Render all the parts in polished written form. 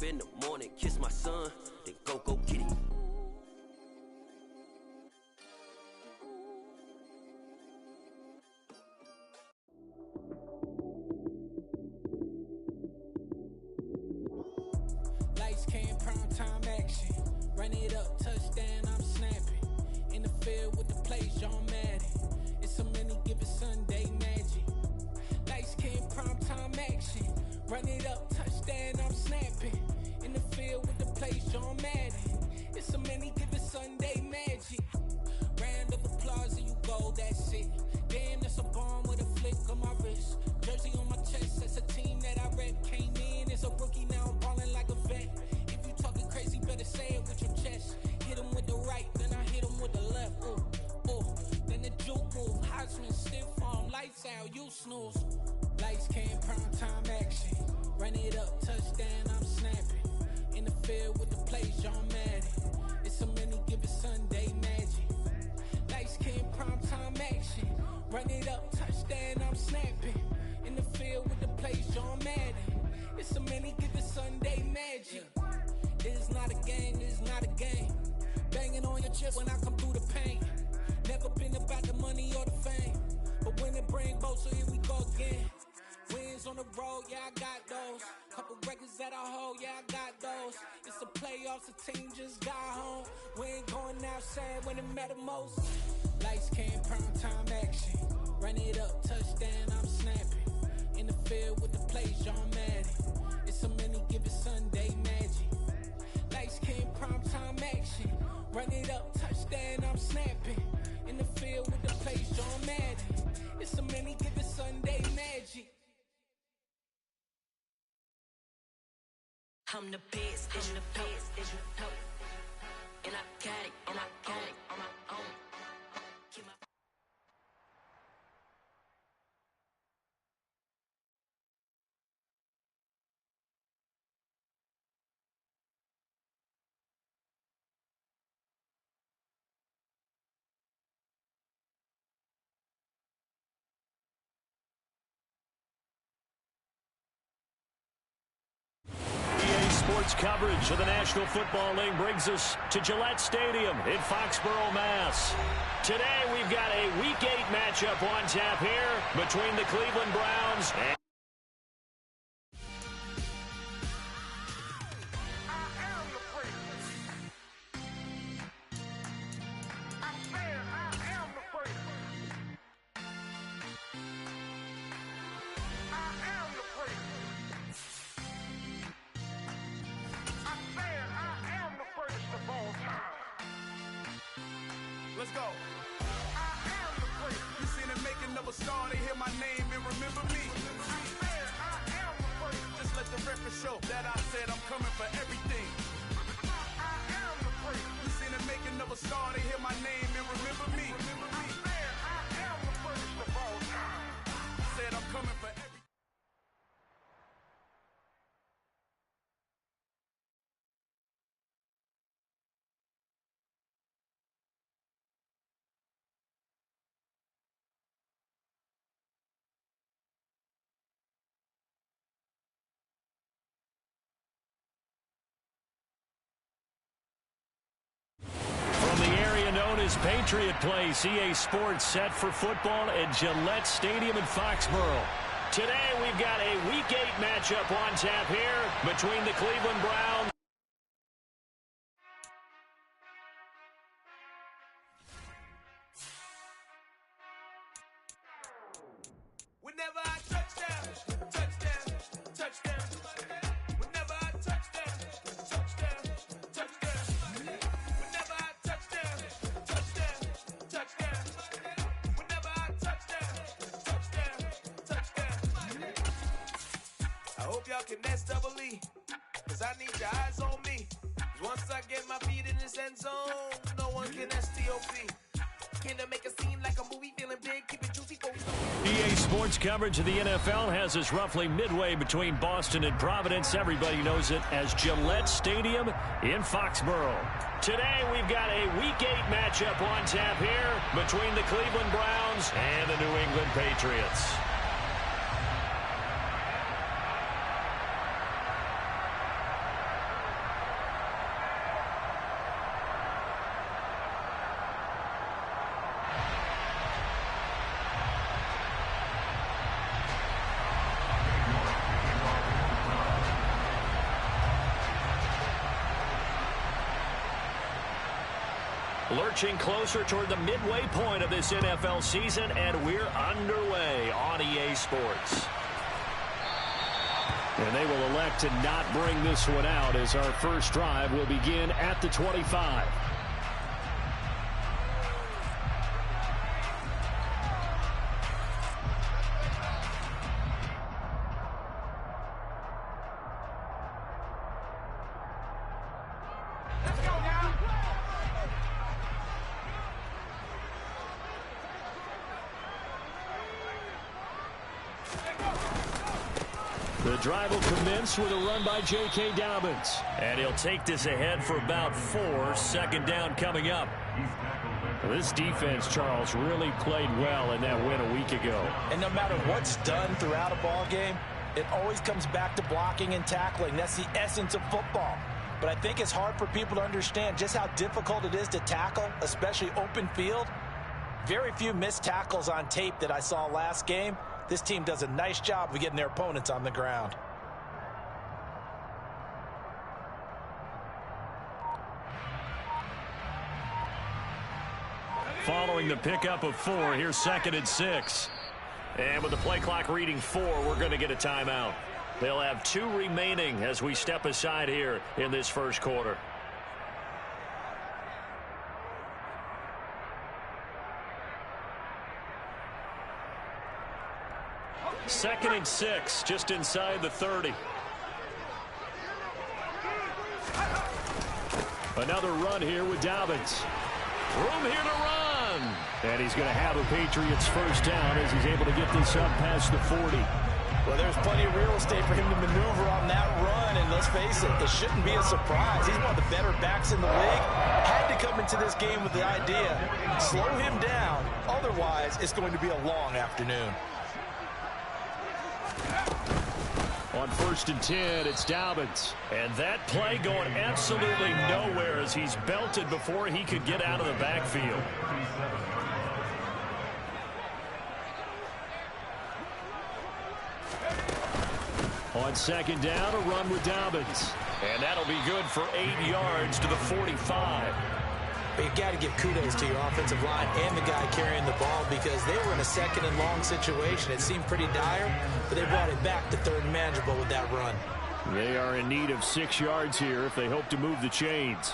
in the morning, kiss my son, then go get it. Lights came, prime time action. Run it up, touchdown, I'm snapping. In the field with the plays, John Madden. It's a many given Sunday magic. Lights came, prime time action. Run it up, touchdown, I'm snapping. In the field with the plays, John Madden. It's a many given Sunday magic. Round of applause and you go, that's it. Damn, that's a bomb with a flick on my wrist. Jersey on my chest, that's a team that I rep. Came in as a rookie, now I'm ballin' like a vet. If you talking crazy, better say it with your chest. Hit him with the right, then I hit him with the left. Ooh, ooh, then the juke move. Heisman stiff arm, lights out, you snooze. Lights came, prime time action. Run it up, touchdown, I'm snapping. In the field with the plays, John Madden. It's a many given Sunday magic. Lights came, prime time action. Run it up, touchdown, I'm snapping. In the field with the plays, John Madden. It's a many given Sunday magic. This is not a game, this is not a game. Banging on your chest when I come through the pain. Never been about the money or the fame. But when it bring both, so here we go again. Wins on the road, yeah, I got those. Couple records that I hold, yeah, I got those. It's the playoffs, the team just got home. We ain't going outside when it matter most. Lights came, prime time action. Run it up, touchdown, I'm snapping. In the field with the plays, John Madden. It's a many given Sunday magic. Lights came, prime time action. Run it up, touchdown, I'm snapping. In the field with the plays, John Madden. It's a many given Sunday magic. I'm the best, I'm the best, and I got it, and I got it on my own. Keep my Sports coverage of the National Football League brings us to Gillette Stadium in Foxborough, Mass. Today we've got a Week 8 matchup on tap here between the Cleveland Browns and Let's go. I am the great. You seen the making of a star, they hear my name and remember me. I am the great. Just let the record show that I said I'm coming for everything. I am the great. You seen the making of a star, they hear my name and remember me. I am the greatest of all time. Said I'm coming for everything. known as Patriot Place, EA Sports set for football at Gillette Stadium in Foxborough. Today we've got a Week 8 matchup on tap here between the Cleveland Browns. Whenever I touchdown, touchdown, touchdown. Whenever I touchdown, touchdown, touchdown. Whenever I touchdown, touchdown, touchdown. Whenever I touchdown, touchdown, touchdown. I hope y'all can nest double E, cause I need your eyes on me. Cause once I get my feet in this end zone, no one can STOP. Can I make a scene like a movie, feeling big, keep it juicy, focus on EA Sports coverage of the NFL has us roughly midway between Boston and Providence. Everybody knows it as Gillette Stadium in Foxborough. Today we've got a Week 8 matchup on tap here between the Cleveland Browns and the New England Patriots. Lurching closer toward the midway point of this NFL season, and we're underway on EA Sports. And they will elect to not bring this one out as our first drive will begin at the 25. The drive will commence with a run by J.K. Dobbins. And he'll take this ahead for about 4. Second down coming up. This defense, Charles, really played well in that win a week ago. And no matter what's done throughout a ball game, it always comes back to blocking and tackling. That's the essence of football. But I think it's hard for people to understand just how difficult it is to tackle, especially open field. Very few missed tackles on tape that I saw last game. This team does a nice job of getting their opponents on the ground. Following the pickup of 4, here's 2nd and 6. And with the play clock reading 4, we're going to get a timeout. They'll have 2 remaining as we step aside here in this first quarter. Second and 6, just inside the 30. Another run here with Dobbins. Room here to run. And he's going to have a Patriots first down as he's able to get this up past the 40. Well, there's plenty of real estate for him to maneuver on that run, and let's face it, it shouldn't be a surprise. He's one of the better backs in the league. Had to come into this game with the idea, slow him down, otherwise it's going to be a long afternoon. On 1st and 10, it's Dobbins. And that play going absolutely nowhere as he's belted before he could get out of the backfield. On 2nd down, a run with Dobbins. And that'll be good for 8 yards to the 45. But you've got to give kudos to your offensive line and the guy carrying the ball because they were in a 2nd and long situation. It seemed pretty dire, but they brought it back to 3rd and manageable with that run. They are in need of 6 yards here if they hope to move the chains.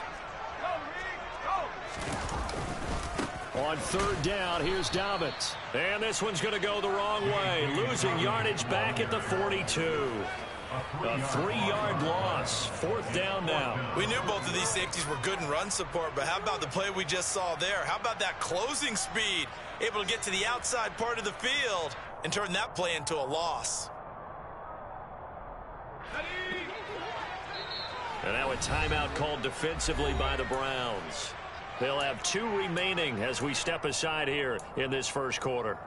On 3rd down, here's Dobbins. And this one's going to go the wrong way. Losing yardage back at the 42. A 3-yard loss. 4th down now. We knew both of these safeties were good in run support, but how about the play we just saw there? How about that closing speed? Able to get to the outside part of the field and turn that play into a loss. And now a timeout called defensively by the Browns. They'll have 2 remaining as we step aside here in this first quarter.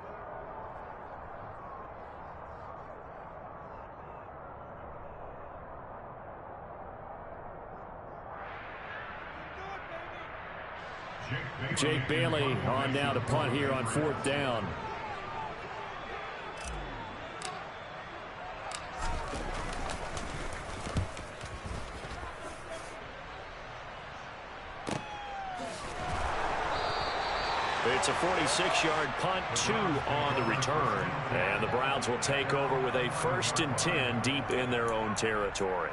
Jake Bailey on now to punt here on 4th down. It's a 46-yard punt, 2 on the return. And the Browns will take over with a 1st and 10 deep in their own territory.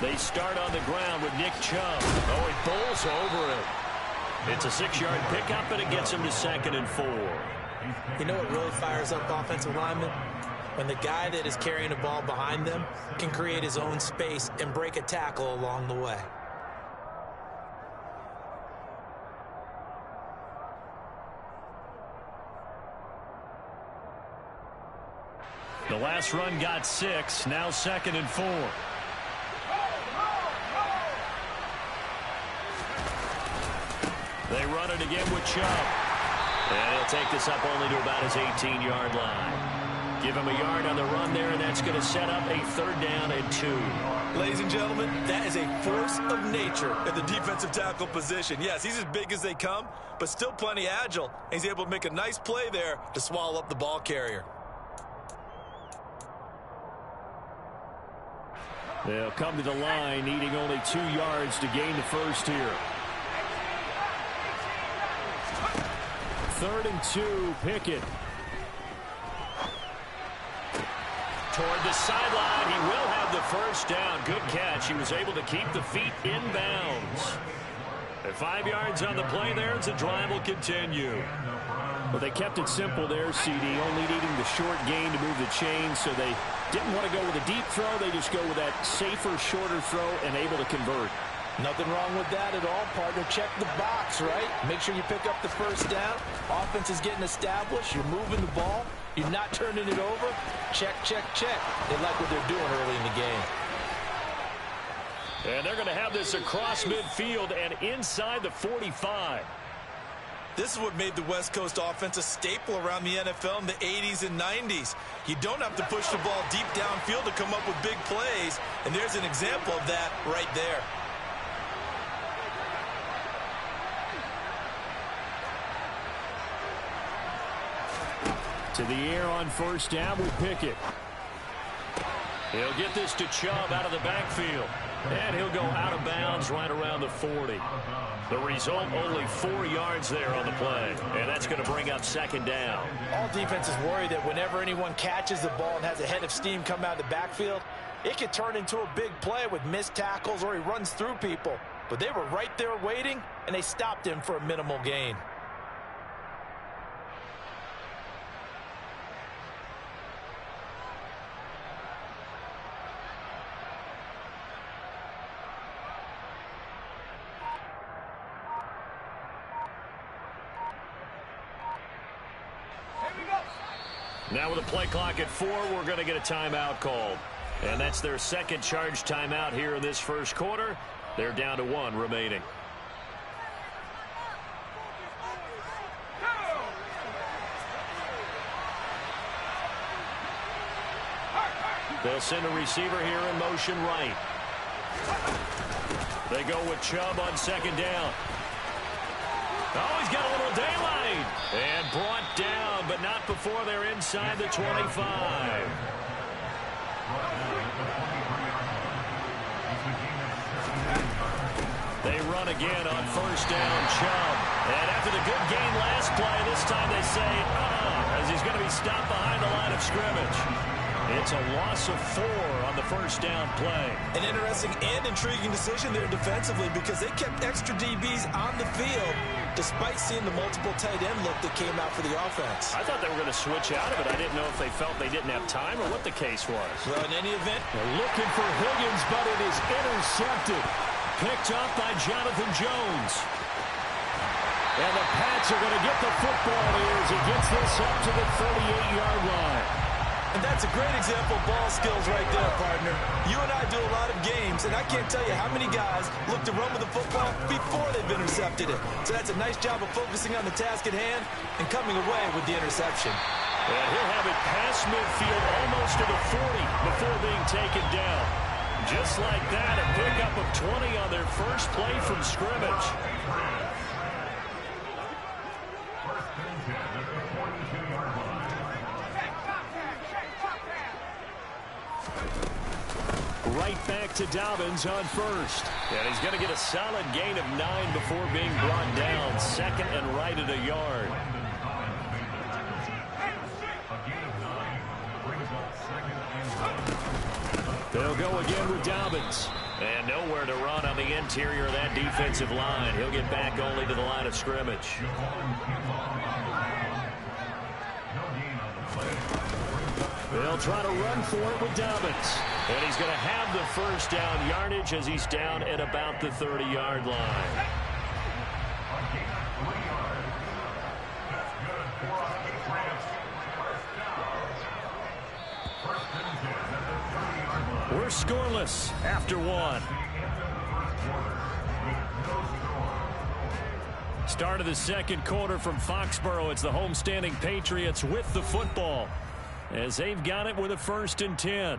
They start on the ground with Nick Chubb. Oh, he bowls over it. It's a 6-yard pickup, and it gets him to 2nd and 4. You know what really fires up offensive linemen? When the guy that is carrying the ball behind them can create his own space and break a tackle along the way. The last run got 6, now 2nd and 4. They run it again with Chubb. And he'll take this up only to about his 18-yard line. Give him a yard on the run there, and that's going to set up a 3rd down and 2. Ladies and gentlemen, that is a force of nature at the defensive tackle position. Yes, he's as big as they come, but still plenty agile. He's able to make a nice play there to swallow up the ball carrier. They'll come to the line, needing only 2 yards to gain the first here. 3rd and 2, Pickett. Toward the sideline, he will have the first down. Good catch. He was able to keep the feet in bounds. At 5 yards on the play there, as the drive will continue. Well, they kept it simple there, CD, only needing the short gain to move the chains, so they didn't want to go with a deep throw. They just go with that safer, shorter throw and able to convert. Nothing wrong with that at all, partner. Check the box, right? Make sure you pick up the first down. Offense is getting established. You're moving the ball. You're not turning it over. Check, check, check. They like what they're doing early in the game. And they're going to have this across midfield and inside the 45. This is what made the West Coast offense a staple around the NFL in the 80s and 90s. You don't have to push the ball deep downfield to come up with big plays, and there's an example of that right there. To the air on first down with Pickett. He'll get this to Chubb out of the backfield. And he'll go out of bounds right around the 40. The result, only 4 yards there on the play. And that's going to bring up 2nd down. All defenses worry that whenever anyone catches the ball and has a head of steam come out of the backfield, it could turn into a big play with missed tackles or he runs through people. But they were right there waiting, and they stopped him for a minimal gain. Now with a play clock at 4, we're going to get a timeout called. And that's their second charge timeout here in this first quarter. They're down to 1 remaining. They'll send a receiver here in motion right. They go with Chubb on 2nd down. Oh, he's got a little daylight. And brought down, but not before they're inside the 25. They run again on first down, Chubb. And after the good gain last play, this time they say, as he's going to be stopped behind the line of scrimmage. It's a loss of 4 on the first down play. An interesting and intriguing decision there defensively because they kept extra DBs on the field despite seeing the multiple tight end look that came out for the offense. I thought they were going to switch out of it. I didn't know if they felt they didn't have time or what the case was. Well, in any event, they're looking for Higgins, but it is intercepted. Picked up by Jonathan Jones. And the Pats are going to get the football here as he gets this up to the 38-yard line. And that's a great example of ball skills right there, partner. You and I do a lot of games, and I can't tell you how many guys look to run with the football before they've intercepted it. So that's a nice job of focusing on the task at hand and coming away with the interception. And he'll have it past midfield almost to the 40 before being taken down. Just like that, a pickup of 20 on their first play from scrimmage. Right back to Dobbins on first. And he's going to get a solid gain of 9 before being brought down. 2nd and right at a yard. They'll go again with Dobbins. And nowhere to run on the interior of that defensive line. He'll get back only to the line of scrimmage. They'll try to run for it with Dobbins. And he's going to have the first down yardage as he's down at about the 30-yard line. We're scoreless after 1. Start of the second quarter from Foxborough. It's the homestanding Patriots with the football as they've got it with a 1st and 10.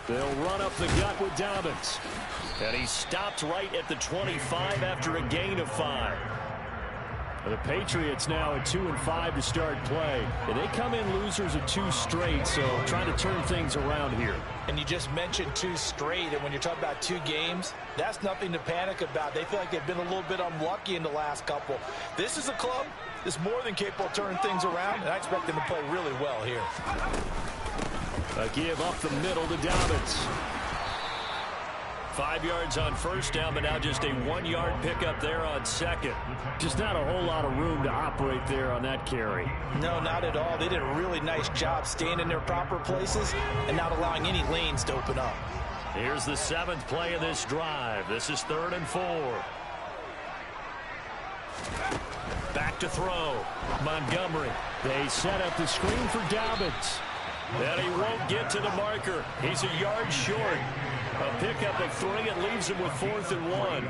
They'll run up the gut with Dobbins. And he stopped right at the 25 after a gain of 5. The Patriots now at 2-5 to start play. And they come in losers of 2 straight, so trying to turn things around here. And you just mentioned 2 straight, and when you're talking about 2 games, that's nothing to panic about. They feel like they've been a little bit unlucky in the last couple. This is a club that's more than capable of turning things around, and I expect them to play really well here. A give up the middle to Dobbins. 5 yards on first down, but now just a 1-yard pickup there on second. Just not a whole lot of room to operate there on that carry. No, not at all. They did a really nice job staying in their proper places and not allowing any lanes to open up. Here's the 7th play of this drive. This is 3rd and 4. Back to throw. Montgomery. They set up the screen for Dobbins. And he won't get to the marker. He's a yard short. A pickup of 3. It leaves him with 4th and 1. It's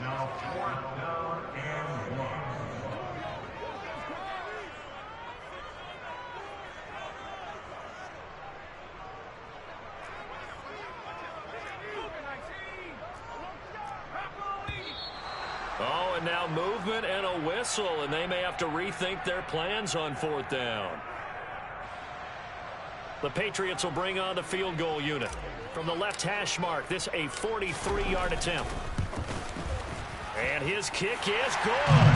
now 4th down and 1. Oh, and now movement and a whistle, and they may have to rethink their plans on 4th down. The Patriots will bring on the field goal unit. From the left hash mark, this a 43-yard attempt. And his kick is good.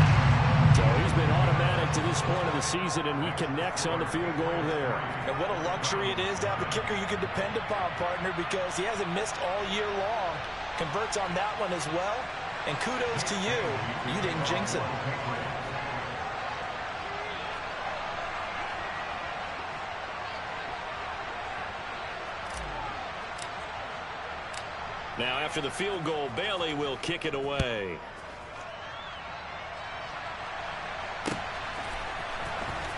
So he's been automatic to this point of the season, and he connects on the field goal there. And what a luxury it is to have a kicker you can depend upon, partner, because he hasn't missed all year long. Converts on that one as well. And kudos to you. You didn't jinx it. Now, after the field goal, Bailey will kick it away.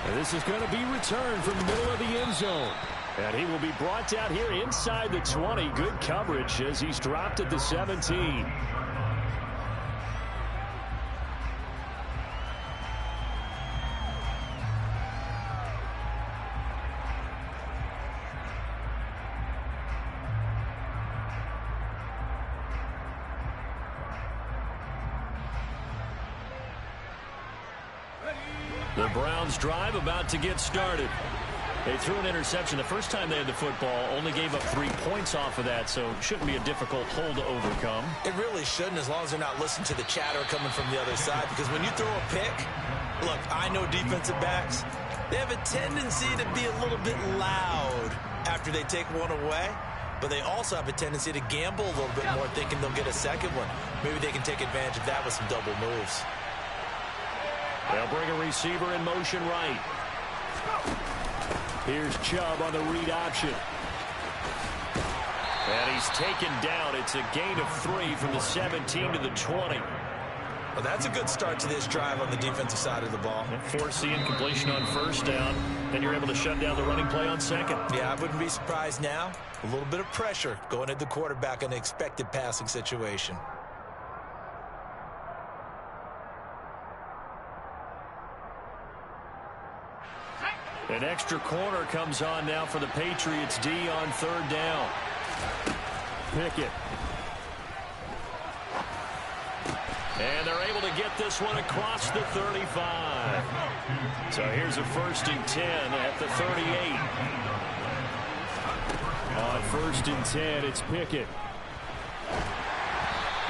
And this is going to be returned from the middle of the end zone. And he will be brought down here inside the 20. Good coverage as he's dropped at the 17. The Browns drive about to get started. They threw an interception the first time they had the football, only gave up 3 points off of that, so it shouldn't be a difficult hole to overcome. It really shouldn't, as long as they're not listening to the chatter coming from the other side, because when you throw a pick, look, I know defensive backs, they have a tendency to be a little bit loud after they take one away, but they also have a tendency to gamble a little bit more, thinking they'll get a second one. Maybe they can take advantage of that with some double moves. They'll bring a receiver in motion right. Here's Chubb on the read option. And he's taken down. It's a gain of 3 from the 17 to the 20. Well, that's a good start to this drive on the defensive side of the ball. Force the incompletion on first down. Then you're able to shut down the running play on second. Yeah, I wouldn't be surprised now. A little bit of pressure going at the quarterback in an expected passing situation. An extra corner comes on now for the Patriots D on 3rd down. Pickett. And they're able to get this one across the 35. So here's a 1st and 10 at the 38. On 1st and 10, it's Pickett.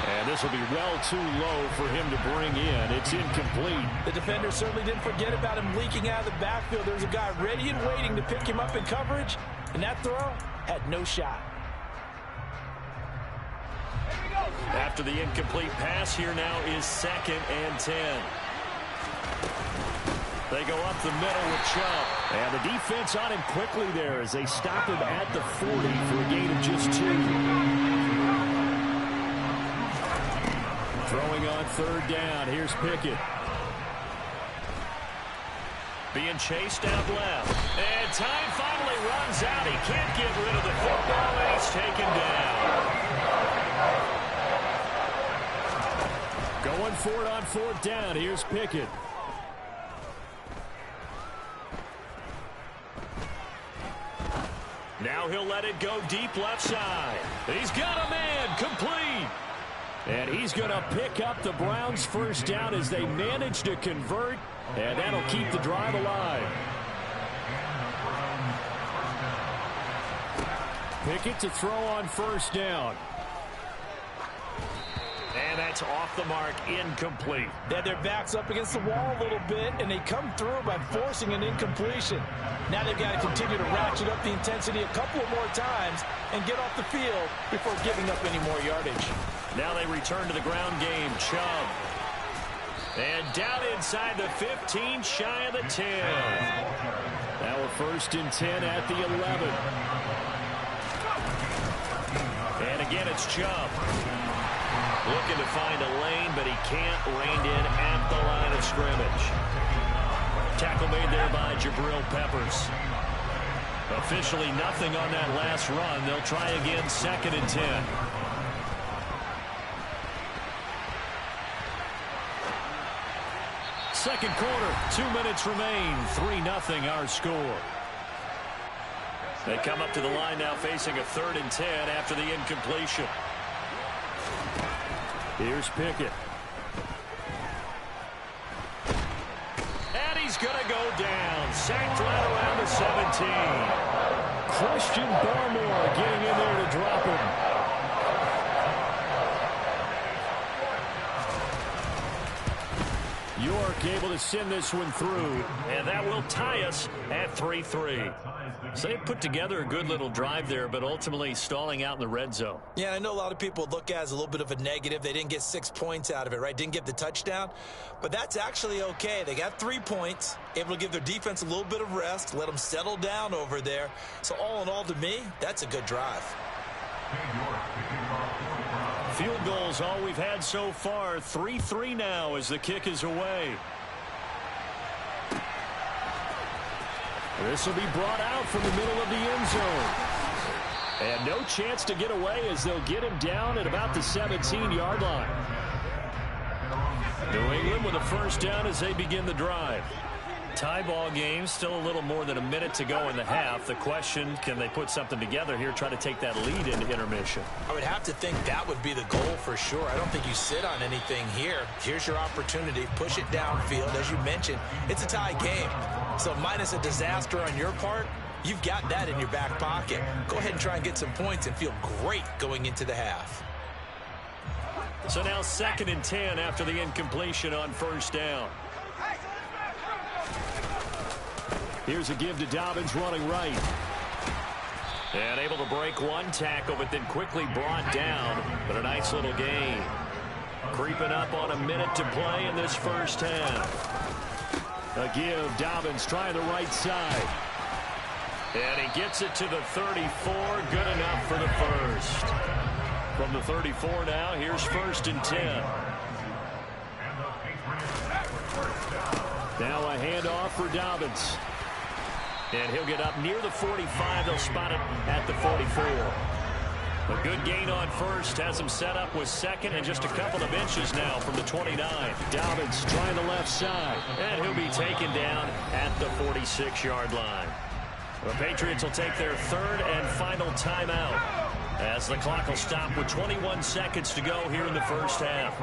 And this will be well too low for him to bring in. It's incomplete. The defender certainly didn't forget about him leaking out of the backfield. There's a guy ready and waiting to pick him up in coverage, and that throw had no shot. After the incomplete pass, here now is 2nd and 10. They go up the middle with Chubb. And the defense on him quickly there as they stop him at the 40 for a gain of just 2. Throwing on 3rd down. Here's Pickett. Being chased out left. And time finally runs out. He can't get rid of the football, and he's taken down. Going for it on 4th down. Here's Pickett. Now he'll let it go deep left side. He's got a man complete. And he's going to pick up the Browns' first down as they manage to convert. And that'll keep the drive alive. Pickett to throw on 1st down. And that's off the mark, incomplete. Yeah, their back's up against the wall a little bit, and they come through by forcing an incompletion. Now they've got to continue to ratchet up the intensity a couple of more times and get off the field before giving up any more yardage. Now they return to the ground game. Chubb. And down inside the 15, shy of the 10. Now a 1st and 10 at the 11. And again, it's Chubb. Looking to find a lane, but he can't. Reined in at the line of scrimmage. Tackle made there by Jabril Peppers. Officially nothing on that last run. They'll try again, 2nd and 10. Second quarter, 2 minutes remain. 3-0 our score. They come up to the line now facing a 3rd and 10 after the incompletion. Here's Pickett. And he's going to go down. Sacked right around the 17. Christian Barmore getting in there to drop him. York able to send this one through, and that will tie us at 3-3. So they put together a good little drive there, but ultimately stalling out in the red zone. Yeah, I know a lot of people look at it as a little bit of a negative. They didn't get 6 points out of it, right? Didn't get the touchdown. But that's actually okay. They got 3 points, able to give their defense a little bit of rest, let them settle down over there. So all in all, to me, that's a good drive. Field goals all we've had so far. 3-3 now as the kick is away. This will be brought out from the middle of the end zone. And no chance to get away as they'll get him down at about the 17-yard line. New England with a 1st down as they begin the drive. Tie ball game, still a little more than a minute to go in the half. The question, can they put something together here, try to take that lead into intermission? I would have to think that would be the goal for sure. I don't think you sit on anything here. Here's your opportunity. Push it downfield. As you mentioned, it's a tie game. So minus a disaster on your part, you've got that in your back pocket. Go ahead and try and get some points and feel great going into the half. So now 2nd and 10 after the incompletion on 1st down. Here's a give to Dobbins running right. And able to break one tackle, but then quickly brought down. But a nice little gain. Creeping up on a minute to play in this first half. A give, Dobbins trying the right side. And he gets it to the 34. Good enough for the first. From the 34 now, here's 1st and 10. Now a handoff for Dobbins. And he'll get up near the 45. They'll spot it at the 44. A good gain on 1st. Has him set up with 2nd and just a couple of inches now from the 29. Dobbins trying the left side. And he'll be taken down at the 46-yard line. The Patriots will take their 3rd and final timeout as the clock will stop with 21 seconds to go here in the first half.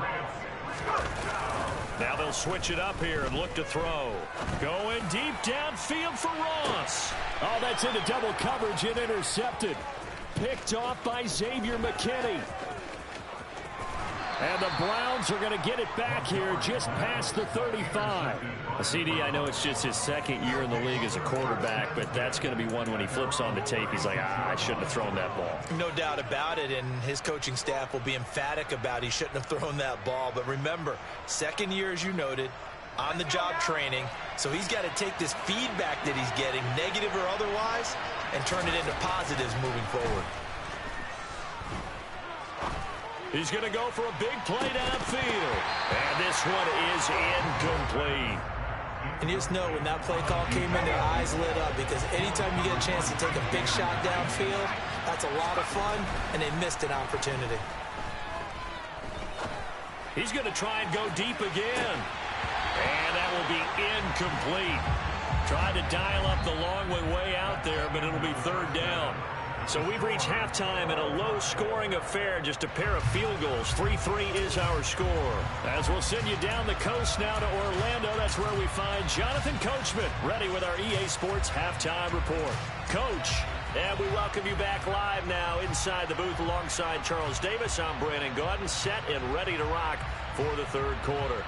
Now they'll switch it up here and look to throw. Going deep downfield for Ross. Oh, that's into double coverage and intercepted. Picked off by Xavier McKinney. And the Browns are going to get it back here just past the 35. CD, I know it's just his 2nd year in the league as a quarterback, but that's going to be one when he flips on the tape. He's like, I shouldn't have thrown that ball. No doubt about it, and his coaching staff will be emphatic about he shouldn't have thrown that ball. But remember, 2nd year, as you noted, on-the-job training. So he's got to take this feedback that he's getting, negative or otherwise, and turn it into positives moving forward. He's going to go for a big play downfield. And this one is incomplete. And you just know when that play call came in, their eyes lit up, because anytime you get a chance to take a big shot downfield, that's a lot of fun, and they missed an opportunity. He's going to try and go deep again. And that will be incomplete. Tried to dial up the long way out there, but it'll be third down. So we've reached halftime in a low-scoring affair, just a pair of field goals. 3-3 is our score. As we'll send you down the coast now to Orlando, that's where we find Jonathan Coachman, ready with our EA Sports Halftime Report. Coach, and we welcome you back live now inside the booth alongside Charles Davis. I'm Brandon Gaudin, set and ready to rock for the third quarter.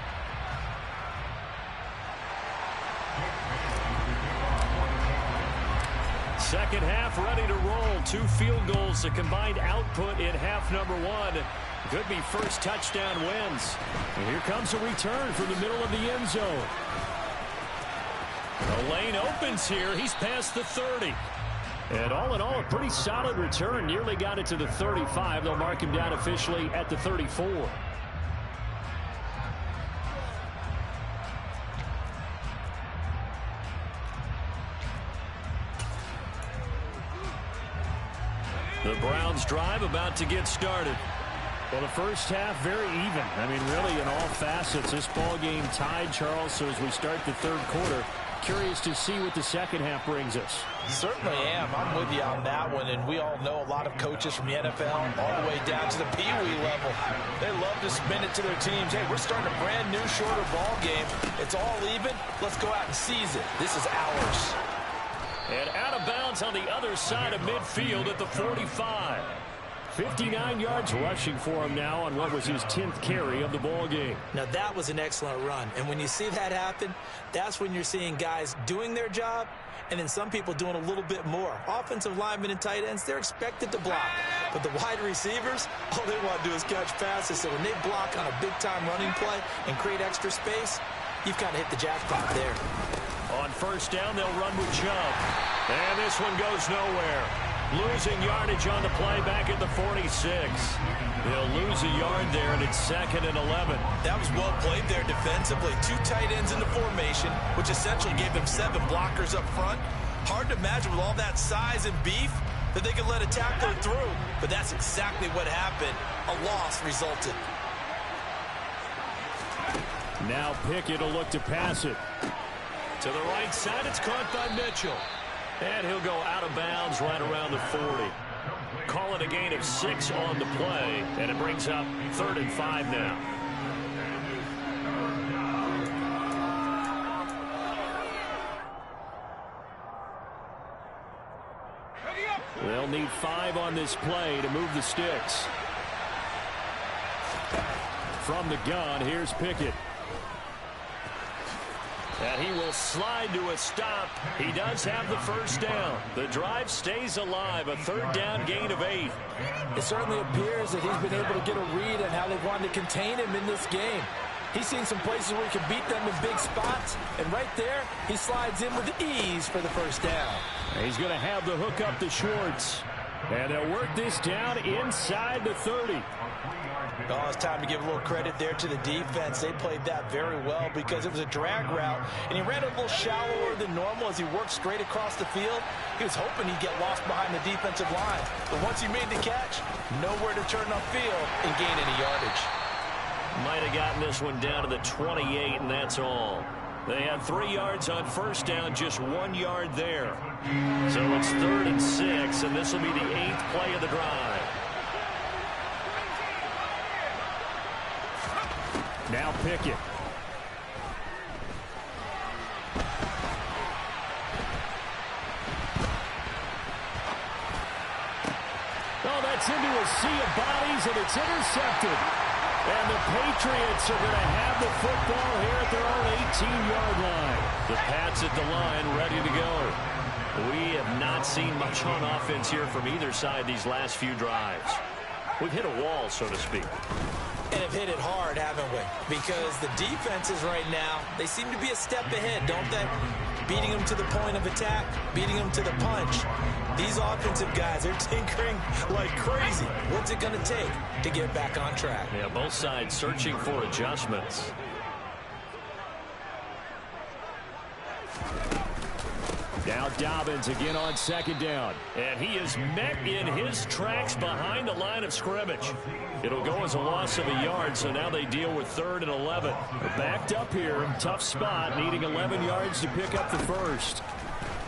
Second half ready to roll. 2 field goals, the combined output in half number 1. Could be first touchdown wins. And here comes a return from the middle of the end zone. The lane opens here. He's past the 30. And all in all, a pretty solid return. Nearly got it to the 35. They'll mark him down officially at the 34. The Browns drive about to get started. Well, the first half very even. I mean, really in all facets. This ball game tied, Charles. So as we start the third quarter, curious to see what the second half brings us. Certainly am. I'm with you on that one. And we all know a lot of coaches from the NFL all the way down to the Pee-wee level. They love to spin it to their teams. Hey, we're starting a brand new shorter ball game. It's all even. Let's go out and seize it. This is ours. And out of bounds on the other side of midfield at the 45. 59 yards rushing for him now on what was his 10th carry of the ball game. Now that was an excellent run. And when you see that happen, that's when you're seeing guys doing their job and then some people doing a little bit more. Offensive linemen and tight ends, they're expected to block. But the wide receivers, all they want to do is catch passes. So when they block on a big-time running play and create extra space, you've kind of hit the jackpot there. On first down, they'll run with Chubb. And this one goes nowhere. Losing yardage on the play back at the 46. They'll lose a yard there, and it's 2nd and 11. That was well played there defensively. 2 tight ends in the formation, which essentially gave them 7 blockers up front. Hard to imagine with all that size and beef that they could let a tackler through. But that's exactly what happened. A loss resulted. Now Pickett will look to pass it. To the right side, it's caught by Mitchell. And he'll go out of bounds right around the 40. Call it a gain of 6 on the play, and it brings up 3rd and 5 now. They'll need 5 on this play to move the sticks. From the gun, here's Pickett. And he will slide to a stop. He does have the first down. The drive stays alive. A 3rd down gain of 8. It certainly appears that he's been able to get a read on how they've wanted to contain him in this game. He's seen some places where he can beat them in big spots. And right there, he slides in with ease for the first down. He's going to have the hook up to Schwartz. And they'll work this down inside the 30. Oh, it's time to give a little credit there to the defense. They played that very well because it was a drag route, and he ran a little shallower than normal as he worked straight across the field. He was hoping he'd get lost behind the defensive line. But once he made the catch, nowhere to turn upfield and gain any yardage. Might have gotten this one down to the 28, and that's all. They had 3 yards on first down, just 1 yard there. So it's 3rd and 6, and this will be the 8th play of the drive. Now Pickett. Oh, that's into a sea of bodies, and it's intercepted. And the Patriots are going to have the football here at their own 18-yard line. The Pats at the line, ready to go. We have not seen much on offense here from either side these last few drives. We've hit a wall, so to speak. And have hit it hard, haven't we? Because the defenses right now, they seem to be a step ahead, don't they? Beating them to the point of attack, beating them to the punch. These offensive guys, they're tinkering like crazy. What's it going to take to get back on track? Yeah, both sides searching for adjustments. Now Dobbins again on second down. And he is met in his tracks behind the line of scrimmage. It'll go as a loss of a yard, so now they deal with 3rd and 11. They're backed up here. Tough spot, needing 11 yards to pick up the first.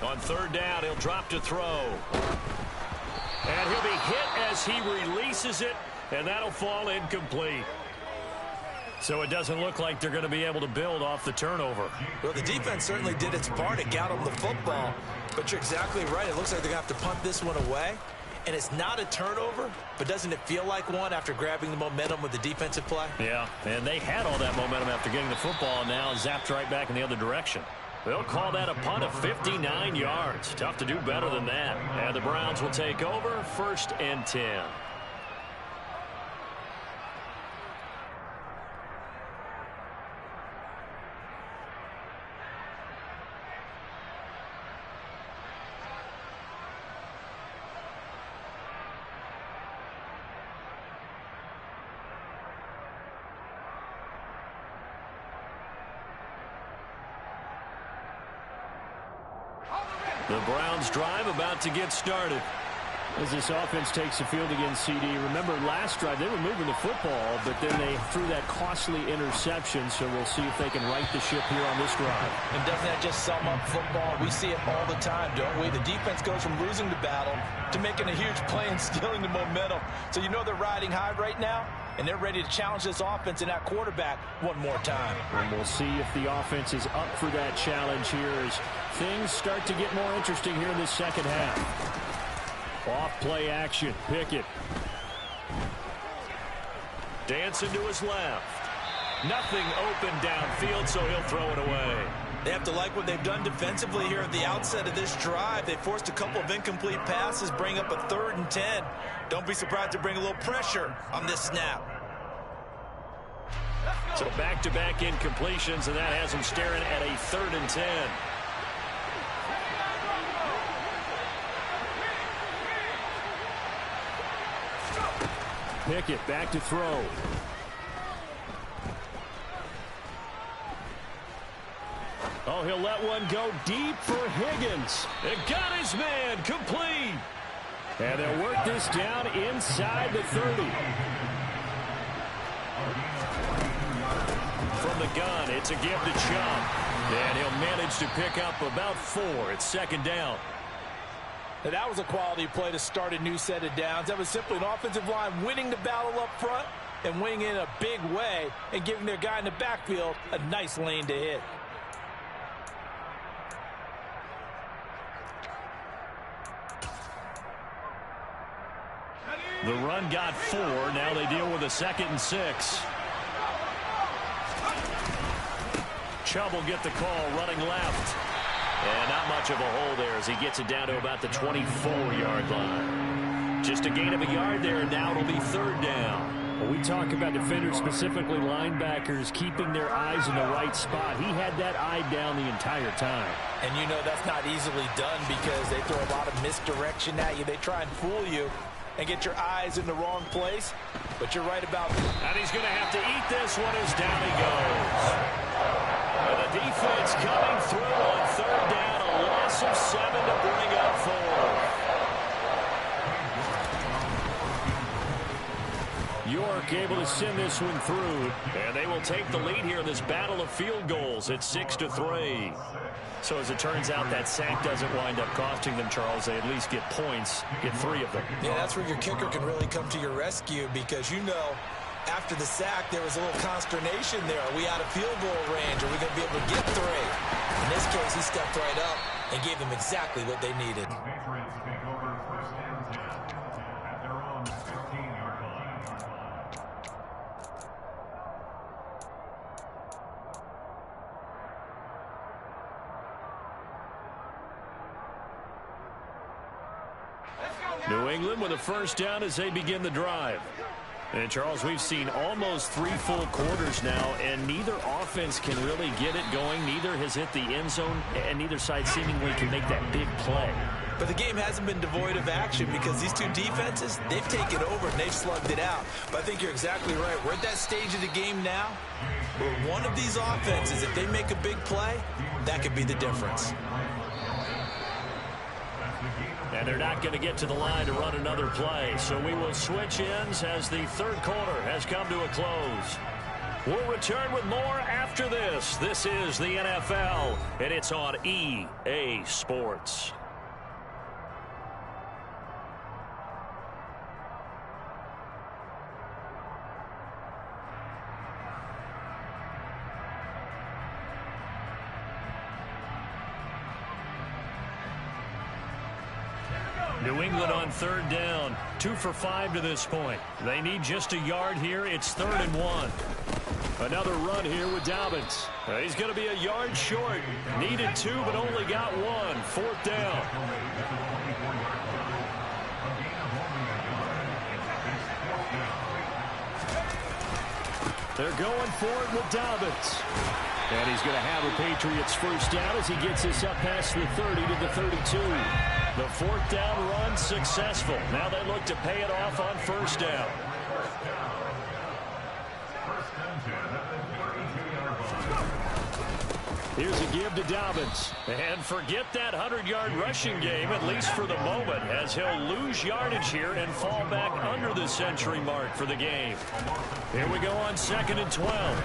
On 3rd down, he'll drop to throw. And he'll be hit as he releases it, and that'll fall incomplete. So it doesn't look like they're going to be able to build off the turnover. Well, the defense certainly did its part. It got them the football. But you're exactly right. It looks like they're going to have to punt this one away. And it's not a turnover, but doesn't it feel like one after grabbing the momentum with the defensive play? Yeah, and they had all that momentum after getting the football, and now zapped right back in the other direction. They'll call that a punt of 59 yards. Tough to do better than that. And the Browns will take over 1st and 10. The Browns drive about to get started. As this offense takes the field against CD, remember last drive they were moving the football, but then they threw that costly interception, so we'll see if they can right the ship here on this drive. And doesn't that just sum up football? We see it all the time, don't we? The defense goes from losing the battle to making a huge play and stealing the momentum. So you know they're riding high right now, and they're ready to challenge this offense and that quarterback one more time. And we'll see if the offense is up for that challenge here as things start to get more interesting here in the second half. Off play action. Pickett. Dancing to his left. Nothing open downfield, so he'll throw it away. They have to like what they've done defensively here at the outset of this drive. They forced a couple of incomplete passes, bring up a 3rd and 10. Don't be surprised to bring a little pressure on this snap. So back-to-back incompletions, and that has him staring at a 3rd and 10. Pickett back to throw. Oh, he'll let one go deep for Higgins. It got his man complete. And they'll work this down inside the 30. From the gun, it's a give to Chubb. And he'll manage to pick up about 4. It's 2nd down. Now, that was a quality play to start a new set of downs. That was simply an offensive line winning the battle up front and winning in a big way and giving their guy in the backfield a nice lane to hit. The run got 4. Now they deal with a 2nd and 6. Chubb will get the call running left. And not much of a hole there as he gets it down to about the 24-yard line. Just a gain of a yard there, and now it'll be 3rd down. Well, we talk about defenders, specifically linebackers, keeping their eyes in the right spot. He had that eye down the entire time. And you know that's not easily done because they throw a lot of misdirection at you. They try and fool you and get your eyes in the wrong place. But you're right about that. And he's going to have to eat this one as down he goes. And the defense coming through on 3rd down, a loss of 7 to bring up 4. York able to send this one through. And they will take the lead here in this battle of field goals at 6-3. So as it turns out, that sack doesn't wind up costing them, Charles. They at least get points, get 3 of them. Yeah, that's where your kicker can really come to your rescue because you know after the sack, there was a little consternation there. Are we out of field goal range? Are we going to be able to get 3? In this case, he stepped right up and gave them exactly what they needed. The Patriots take over 1st and 10 at their own 15-yard line. New England with a 1st down as they begin the drive. And, Charles, we've seen almost 3 full quarters now, and neither offense can really get it going. Neither has hit the end zone, and neither side seemingly can make that big play. But the game hasn't been devoid of action because these two defenses, they've taken over and they've slugged it out. But I think you're exactly right. We're at that stage of the game now where one of these offenses, if they make a big play, that could be the difference. And they're not going to get to the line to run another play. So we will switch ends as the third quarter has come to a close. We'll return with more after this. This is the NFL, and it's on EA Sports. New England on third down. 2 for 5 to this point. They need just a yard here. It's 3rd and 1. Another run here with Dobbins. He's going to be a yard short. Needed 2, but only got 1. 4th down. They're going for it with Dobbins. And he's going to have a Patriots first down as he gets this up past the 30 to the 32. The 4th down run successful. Now they look to pay it off on first down. Here's a give to Dobbins. And forget that 100-yard rushing game, at least for the moment, as he'll lose yardage here and fall back under the century mark for the game. Here we go on 2nd and 12.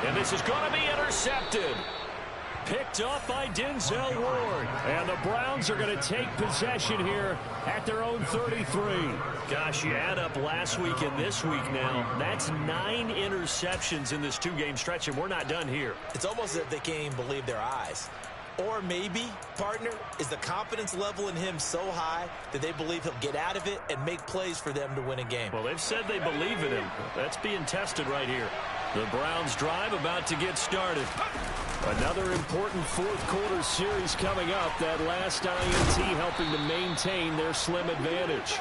And this is going to be intercepted. Picked up by Denzel Ward. And the Browns are going to take possession here at their own 33. Gosh, you add up last week and this week now. That's 9 interceptions in this 2-game stretch, and we're not done here. It's almost as if they can't even believe their eyes. Or maybe, partner, is the confidence level in him so high that they believe he'll get out of it and make plays for them to win a game. Well, they've said they believe in him. That's being tested right here. The Browns drive about to get started. Another important 4th quarter series coming up. That last INT helping to maintain their slim advantage.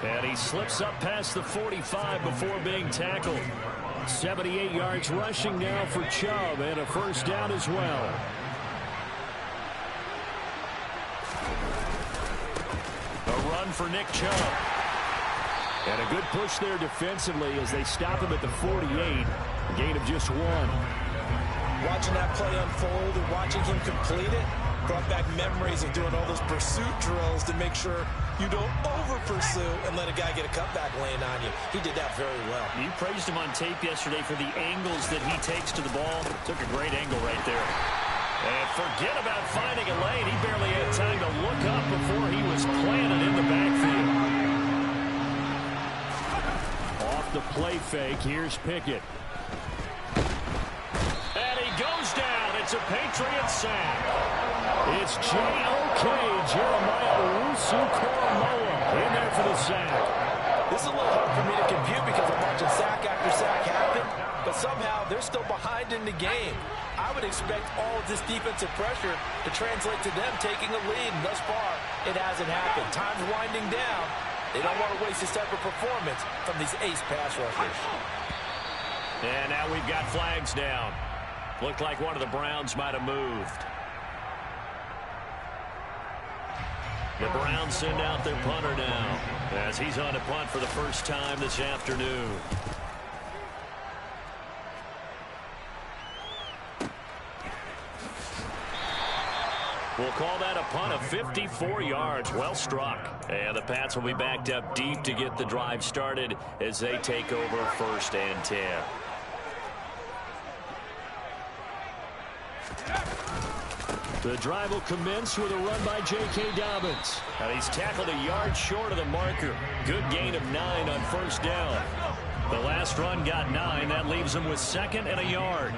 And he slips up past the 45 before being tackled. 78 yards rushing now for Chubb, and a first down as well. A run for Nick Chubb. And a good push there defensively as they stop him at the 48. A gain of just 1. Watching that play unfold and watching him complete it brought back memories of doing all those pursuit drills to make sure you don't over-pursue and let a guy get a cutback lane on you. He did that very well. You praised him on tape yesterday for the angles that he takes to the ball. Took a great angle right there. And forget about finding a lane. He barely had time to look up before he was planted in the backfield. Off the play fake, here's Pickett. And he goes down. It's a Patriots sack. It's J.O.K. Jeremiah Owusu-Koramoah in there for the sack. This is a little hard for me to compute because I'm watching sack after sack happen, but somehow they're still behind in the game. I would expect all of this defensive pressure to translate to them taking a lead, and thus far, it hasn't happened. Time's winding down. They don't want to waste this type of performance from these ace pass rushers. And now we've got flags down. Looked like one of the Browns might have moved. The Browns send out their punter now as he's on a punt for the first time this afternoon. We'll call that a punt of 54 yards. Well struck. And the Pats will be backed up deep to get the drive started as they take over 1st and 10. The drive will commence with a run by J.K. Dobbins. And he's tackled a yard short of the marker. Good gain of 9 on first down. The last run got 9. That leaves him with 2nd and a yard.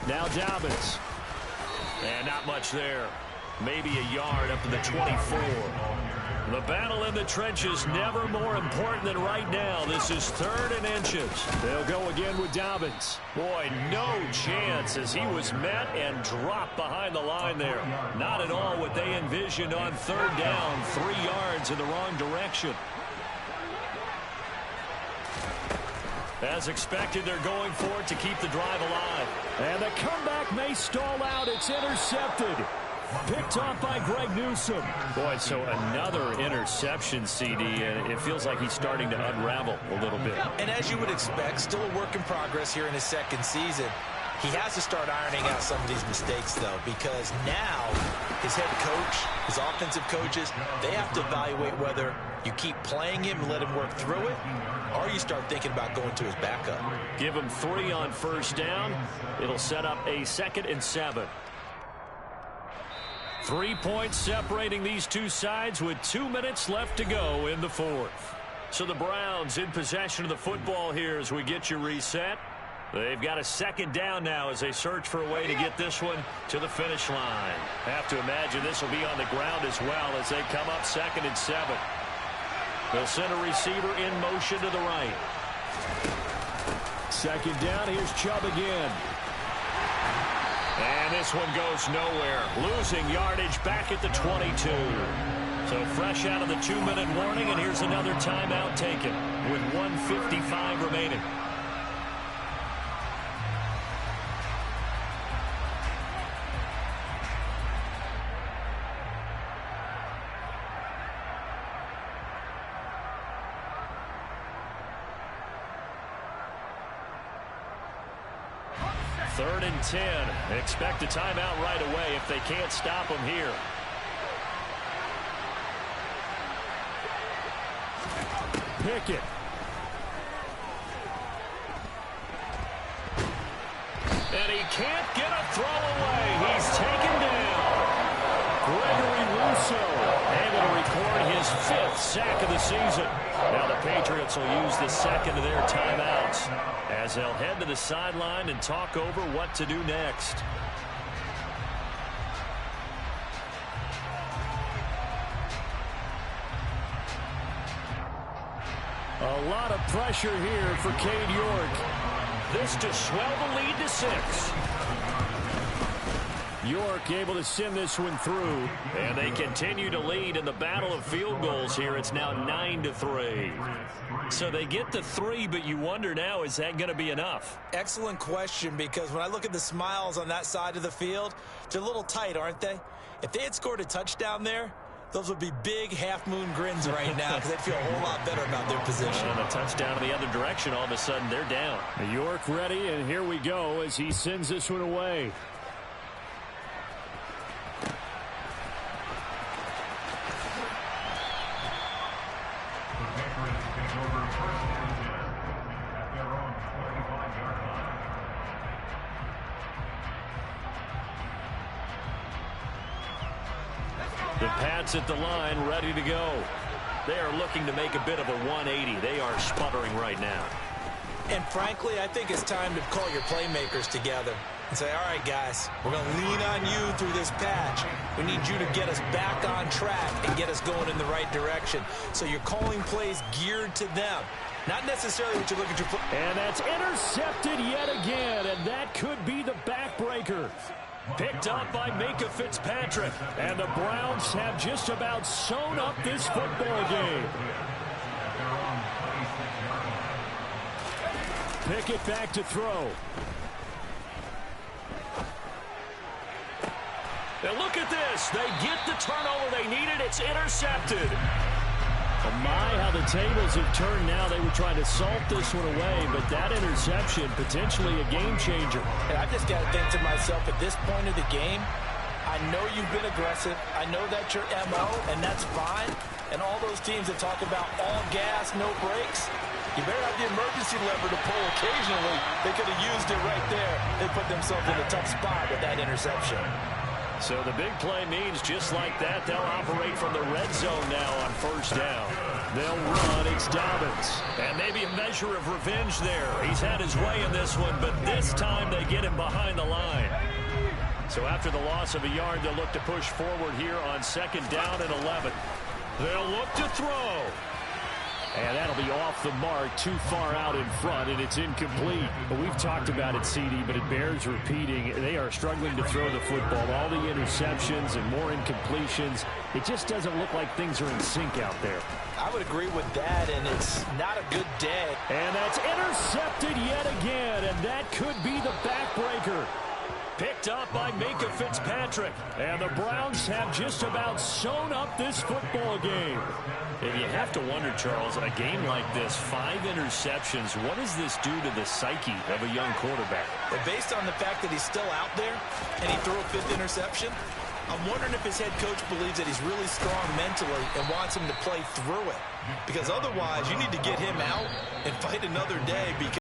Now Dobbins. And not much there. Maybe a yard up to the 24. The battle in the trenches never more important than right now. This is 3rd and inches. They'll go again with Dobbins. Boy, no chance as he was met and dropped behind the line there. Not at all what they envisioned on 3rd down. 3 yards in the wrong direction. As expected, they're going for it to keep the drive alive. And the comeback may stall out. It's intercepted. Picked off by Greg Newsome. Boy, so another interception, CD, and it feels like he's starting to unravel a little bit. And as you would expect, still a work in progress here in his 2nd season. He has to start ironing out some of these mistakes, though, because now his head coach, his offensive coaches, they have to evaluate whether you keep playing him and let him work through it, or you start thinking about going to his backup. Give him 3 on 1st down. It'll set up a 2nd and 7. 3 points separating these two sides with 2 minutes left to go in the 4th. So the Browns in possession of the football here as we get you reset. They've got a 2nd down now as they search for a way to get this one to the finish line. Have to imagine this will be on the ground as well as they come up 2nd and 7. They'll send a receiver in motion to the right. 2nd down. Here's Chubb again. And this one goes nowhere. Losing yardage back at the 22. So fresh out of the 2-minute warning, and here's another timeout taken with 1:55 remaining. Third and 10. Expect a timeout right away if they can't stop them here. Pickett. And he can't get a throw away. He's taken down. Gregory Rousseau able to record his 5th sack of the season. Now the Patriots will use the 2nd of their timeouts as they'll head to the sideline and talk over what to do next. A lot of pressure here for Cade York. This to swell the lead to 6. York able to send this one through. And they continue to lead in the battle of field goals here. It's now 9-3. So they get to 3, but you wonder now, is that going to be enough? Excellent question, because when I look at the smiles on that side of the field, they're a little tight, aren't they? If they had scored a touchdown there, those would be big half-moon grins right now because they'd feel a whole lot better about their position. And a touchdown in the other direction, all of a sudden they're down. York ready, and here we go as he sends this one away. The Pats at the line, ready to go. They are looking to make a bit of a 180. They are sputtering right now. And frankly, I think it's time to call your playmakers together and say, all right, guys, we're going to lean on you through this patch. We need you to get us back on track and get us going in the right direction. So you're calling plays geared to them, not necessarily what you look at your foot. And that's intercepted yet again, and that could be the backbreaker. Picked up by Minka Fitzpatrick. And the Browns have just about sewn up this football game. Pickett back to throw. Now look at this. They get the turnover they needed. It's intercepted. Oh my, how the tables have turned now. They were trying to salt this one away, but that interception, potentially a game changer. And I just got to think to myself, at this point of the game, I know you've been aggressive. I know that's your MO, and that's fine. And all those teams that talk about all gas, no brakes, you better have the emergency lever to pull occasionally. They could have used it right there. They put themselves in a tough spot with that interception. So the big play means just like that, they'll operate from the red zone now on 1st down. They'll run. It's Dobbins. And maybe a measure of revenge there. He's had his way in this one, but this time they get him behind the line. So after the loss of a yard, they'll look to push forward here on 2nd down and 11. They'll look to throw. And that'll be off the mark, too far out in front, and it's incomplete. But we've talked about it, CD, but it bears repeating. They are struggling to throw the football. All the interceptions and more incompletions. It just doesn't look like things are in sync out there. I would agree with that, and it's not a good day. And that's intercepted yet again, and that could be the backbreaker. Picked up by Micah Fitzpatrick. And the Browns have just about sewn up this football game. And you have to wonder, Charles, a game like this, 5 interceptions, what does this do to the psyche of a young quarterback? And based on the fact that he's still out there and he threw a 5th interception, I'm wondering if his head coach believes that he's really strong mentally and wants him to play through it. Because otherwise, you need to get him out and fight another day because